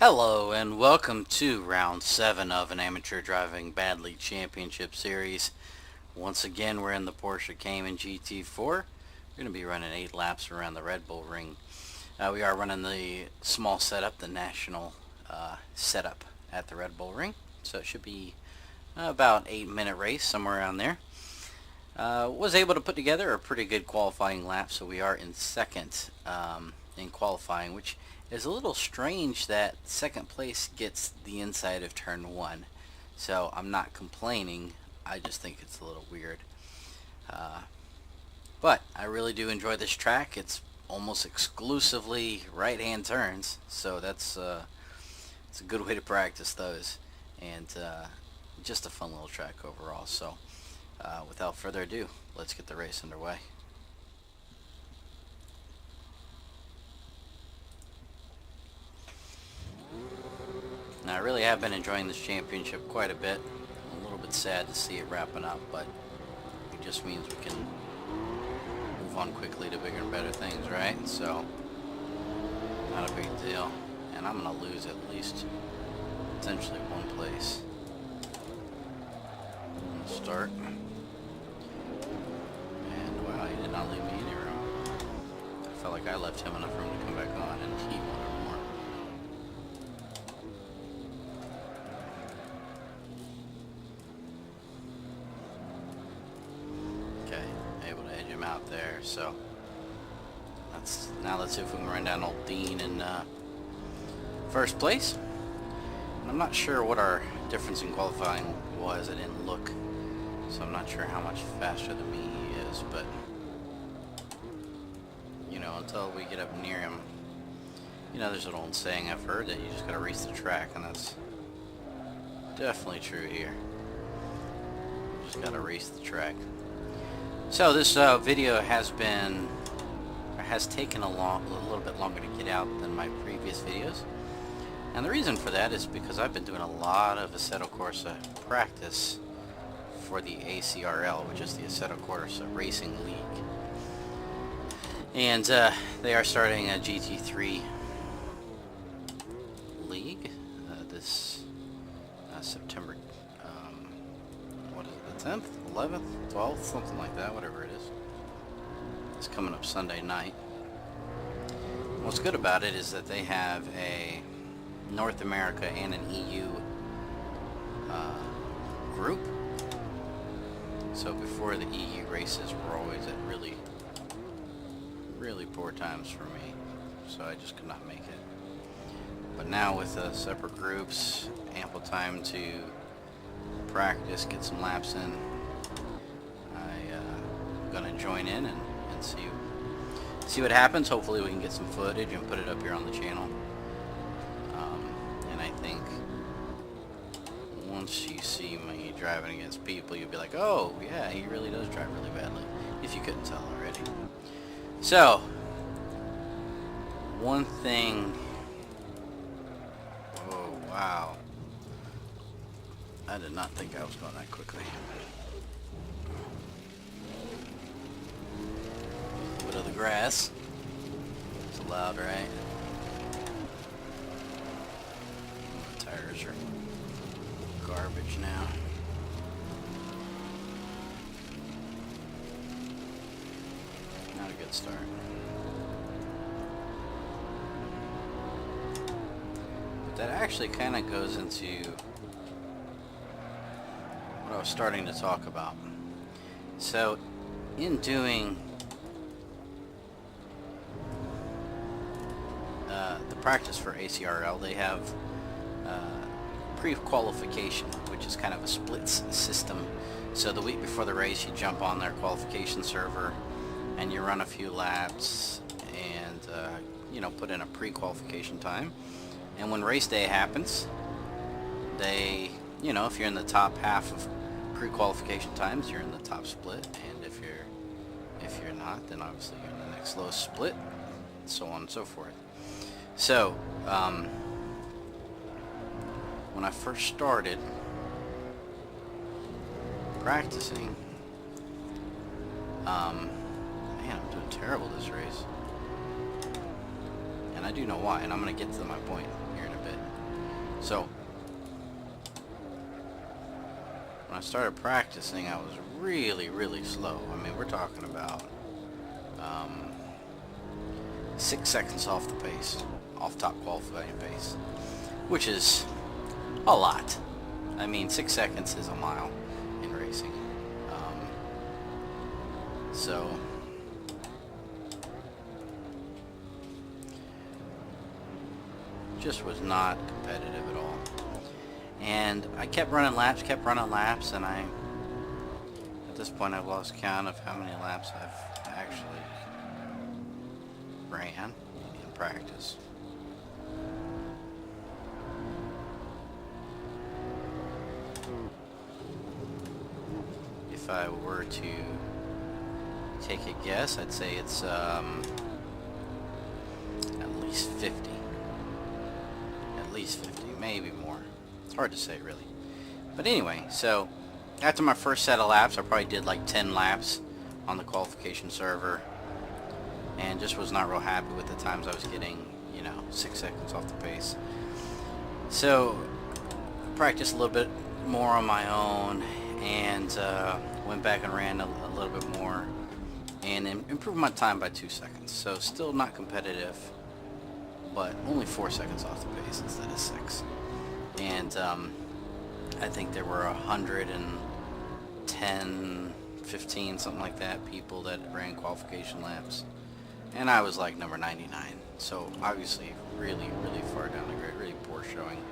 Hello and welcome to round 7 of an Amateur Driving Badly Championship Series. Once again we're in the Porsche Cayman GT4. We're going to be running 8 laps around the Red Bull Ring. We are running the small setup, the national setup at the Red Bull Ring. So it should be about 8-minute race, somewhere around there. Was able to put together a pretty good qualifying lap, so we are in second in qualifying, which is a little strange that second place gets the inside of turn 1. So I'm not complaining, I just think it's a little weird. But I really do enjoy this track. It's almost exclusively right-hand turns, so it's a good way to practice those, and just a fun little track overall. So without further ado, let's get the race underway. Now, I really have been enjoying this championship quite a bit. I'm a little bit sad to see it wrapping up, but it just means we can move on quickly to bigger and better things, right? So, not a big deal. And I'm going to lose at least potentially one place. Start. And wow, he did not leave me any room. I felt like I left him enough room to come back on, and he wanted more. Okay, able to edge him out there. So let's see if we can run down old Dean in first place. And I'm not sure what our difference in qualifying was. I didn't look. So I'm not sure how much faster than me he is, but you know, until we get up near him, you know, there's an old saying I've heard that you just gotta race the track, and that's definitely true here. You just gotta race the track. So this video has taken a little bit longer to get out than my previous videos, and the reason for that is because I've been doing a lot of Assetto Corsa practice for the ACRL, which is the Assetto Corsa Racing League. And they are starting a GT3 league this September, what is it, the 10th, 11th, 12th, something like that, whatever it is. It's coming up Sunday night. What's good about it is that they have a North America and an EU group. So before the EU races were always at really poor times for me, so I just could not make it. But now with separate groups, ample time to practice, get some laps in, I'm gonna join in and see what happens. Hopefully we can get some footage and put it up here on the channel. And I think once you see me driving against people, you'll be like, oh yeah, he really does drive really badly, if you couldn't tell already. So one thing, oh wow, I did not think I was going that quickly. A bit of the grass, it's allowed, right? The tires are garbage now. Not a good start. But that actually kind of goes into what I was starting to talk about. So in doing the practice for ACRL, they have pre-qualification, which is kind of a splits system. So the week before the race, you jump on their qualification server and you run a few laps and you know, put in a pre-qualification time. And when race day happens, they, you know, if you're in the top half of pre-qualification times, you're in the top split, and if you're not, then obviously you're in the next lowest split, and so on and so forth. So when I first started practicing, man, I'm doing terrible this race. And I do know why, and I'm going to get to my point here in a bit. So when I started practicing, I was really, really slow. I mean, we're talking about 6 seconds off the pace, off top qualifying pace, which is a lot. I mean, 6 seconds is a mile in racing. So just was not competitive at all. And I kept running laps, and at this point I've lost count of how many laps I've actually ran in practice. If I were to take a guess, I'd say it's at least 50. At least 50, maybe more. It's hard to say, really. But anyway, so after my first set of laps, I probably did like 10 laps on the qualification server, and just was not real happy with the times I was getting, 6 seconds off the pace. So practiced a little bit more on my own, and went back and ran a little bit more, and improved my time by 2 seconds. So still not competitive, but only 4 seconds off the pace instead of 6. And I think there were 110, 15, something like that, people that ran qualification laps. And I was like number 99. So obviously really, really far down the grid, really poor showing.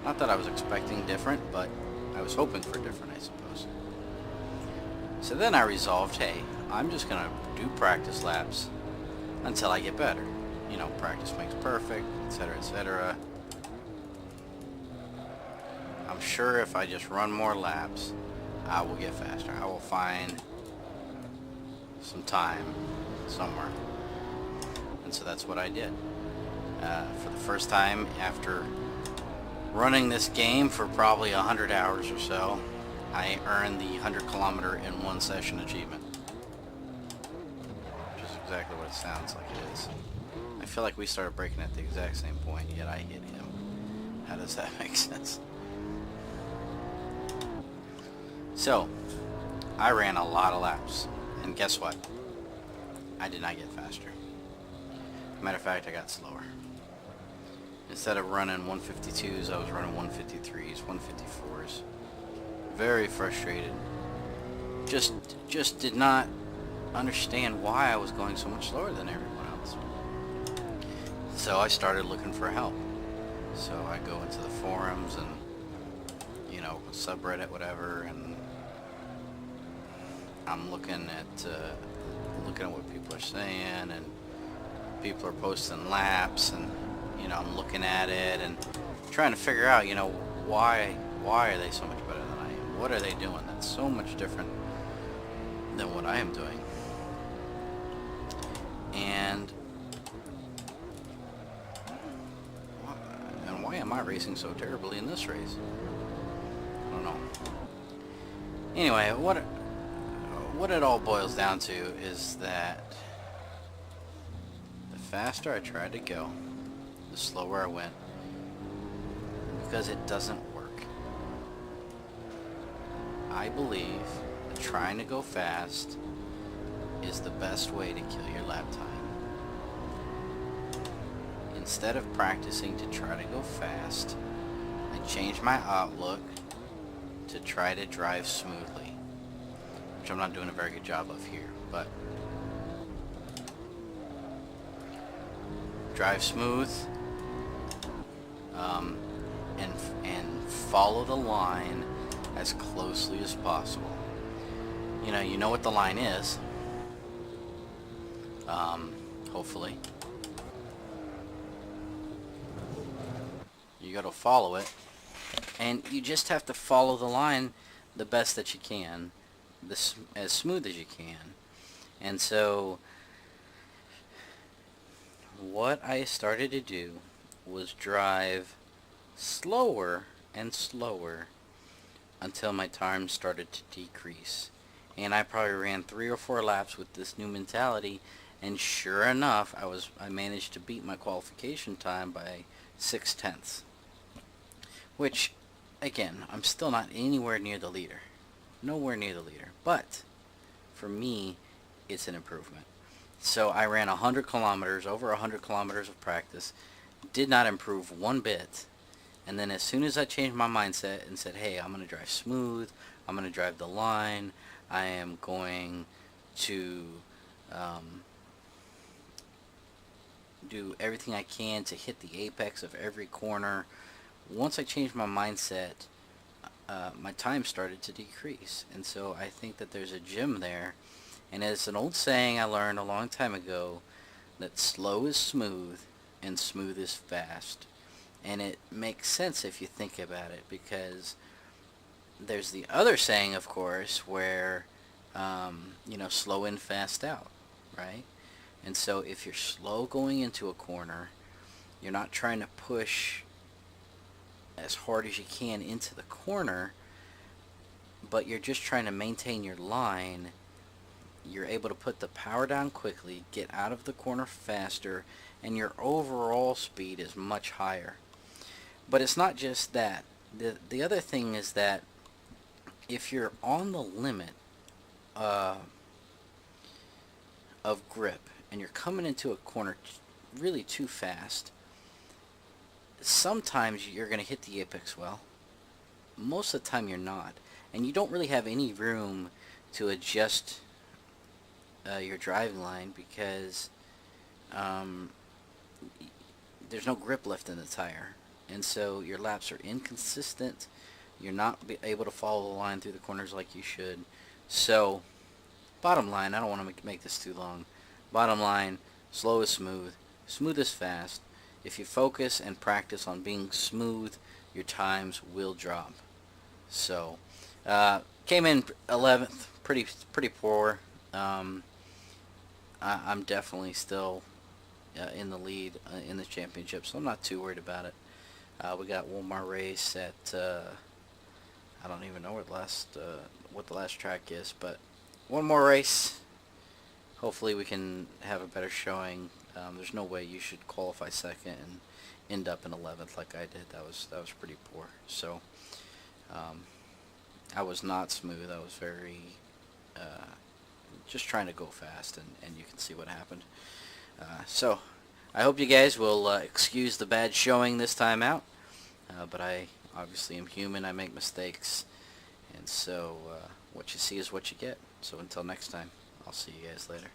Not that I was expecting different, but I was hoping for different, I suppose. So then I resolved, hey, I'm just going to do practice laps until I get better. Practice makes perfect, etc., etc. I'm sure if I just run more laps, I will get faster. I will find some time somewhere. And so that's what I did. For the first time after running this game for probably 100 hours or so, I earned the 100 kilometer in one session achievement. Which is exactly what it sounds like it is. I feel like we started braking at the exact same point, yet I hit him. How does that make sense? So, I ran a lot of laps, and guess what? I did not get faster. Matter of fact, I got slower. Instead of running 152s, I was running 153s, 154s. Very frustrated. Just did not understand why I was going so much slower than everyone else. So I started looking for help. So I go into the forums and, subreddit, whatever, and I'm looking at what people are saying, and people are posting laps, and I'm looking at it and trying to figure out, why are they so much better than I am? What are they doing that's so much different than what I am doing? And why am I racing so terribly in this race? I don't know. Anyway, what it all boils down to is that the faster I tried to go, the slower I went, because it doesn't work. I believe that trying to go fast is the best way to kill your lap time. Instead of practicing to try to go fast, I changed my outlook to try to drive smoothly, which I'm not doing a very good job of here, but drive smooth, and follow the line as closely as possible. You know what the line is, hopefully. You gotta follow it, and you just have to follow the line the best that you can, as smooth as you can. And so what I started to do was drive slower and slower until my time started to decrease. And I probably ran 3 or 4 laps with this new mentality, and sure enough, I managed to beat my qualification time by 6/10. which, again, I'm still not anywhere near the leader. Nowhere near the leader. But, for me, it's an improvement. So I ran 100 kilometers, over 100 kilometers of practice, did not improve one bit. And then as soon as I changed my mindset and said, hey, I'm going to drive smooth, I'm going to drive the line, I am going to do everything I can to hit the apex of every corner. Once I changed my mindset, my time started to decrease. And so I think that there's a gem there. And it's an old saying I learned a long time ago, that slow is smooth and smooth is fast. And it makes sense if you think about it, because there's the other saying, of course, where, slow in, fast out, right? And so if you're slow going into a corner, you're not trying to push as hard as you can into the corner, but you're just trying to maintain your line. You're able to put the power down quickly, get out of the corner faster, and your overall speed is much higher. But it's not just that. The other thing is that if you're on the limit of grip and you're coming into a corner really too fast, sometimes you're going to hit the apex well. Most of the time you're not. And you don't really have any room to adjust your driving line, because there's no grip left in the tire. And so your laps are inconsistent. You're not able to follow the line through the corners like you should. So, bottom line, I don't want to make this too long. Bottom line, slow is smooth. Smooth is fast. If you focus and practice on being smooth, your times will drop. So, came in 11th, pretty poor. I'm definitely still in the lead in the championship, so I'm not too worried about it. We got one more race at I don't even know what the last track is, but one more race. Hopefully we can have a better showing. There's no way you should qualify second and end up in 11th like I did. That was pretty poor. So I was not smooth. I was very just trying to go fast, and you can see what happened. So I hope you guys will excuse the bad showing this time out, but I obviously am human. I make mistakes, and so what you see is what you get. So until next time, I'll see you guys later.